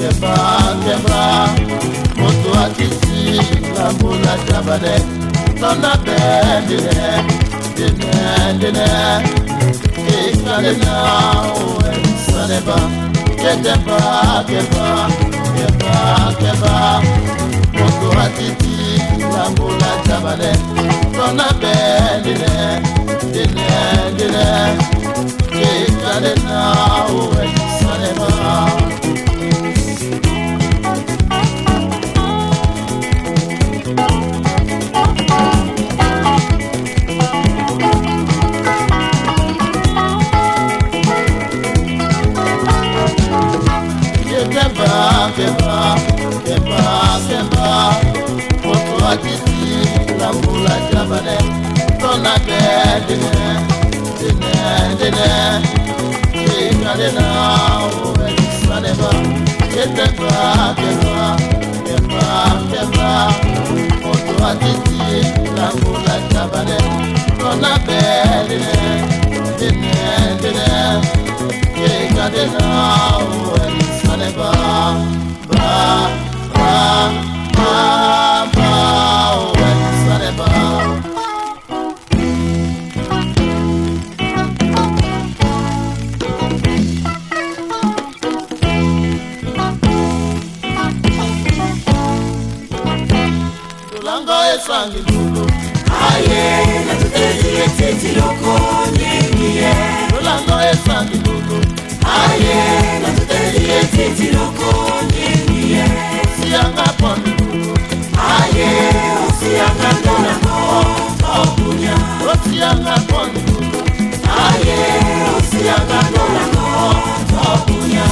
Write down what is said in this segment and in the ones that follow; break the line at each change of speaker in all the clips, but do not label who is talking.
keba keba moto atiti la mula jabale tona bedine dine ikale na o saneba keba moto atiti la mula jabale tona bedine dine ikale na o saneba. Keba moto atiti la mula jabale tona bedine ikale na o saneba keba moto atiti la mula jabale tona bedine ikale na o saneba ba
Aye, na tuteti loko nyingie.
Rolando esangi lulu.
Aye, na tuteti loko nyingie.
Sianga poni lulu.
Aye, sianga dona ko opunya.
Sianga poni lulu.
Aye, sianga dona ko opunya.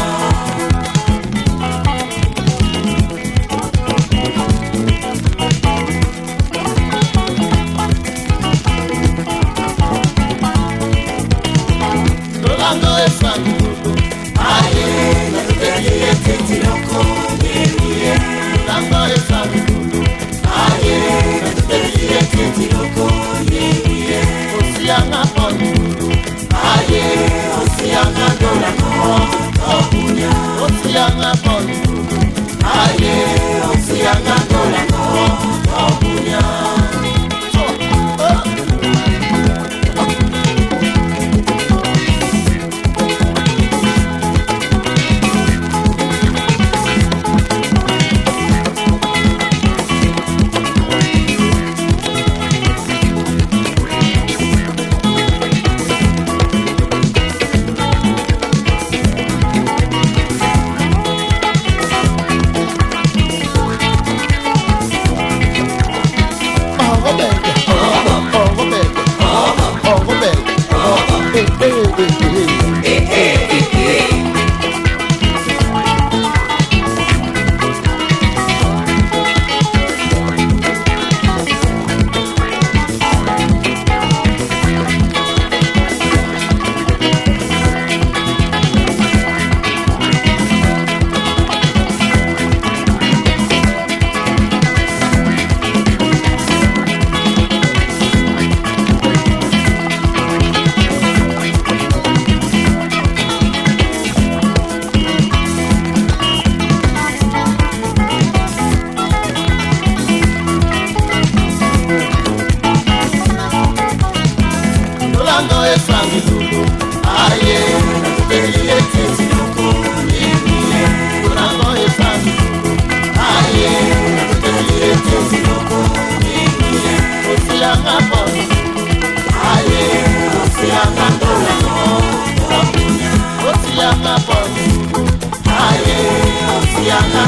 Aye, na tuteti loko nyingie. Rolando esangi lulu.
Aye, na tuteti loko nyingie.
Sianga poni lulu.
Aye, sianga dona ko opunya.
Sianga poni lulu.
Aye, sianga dona ko opunya. Aye, sianga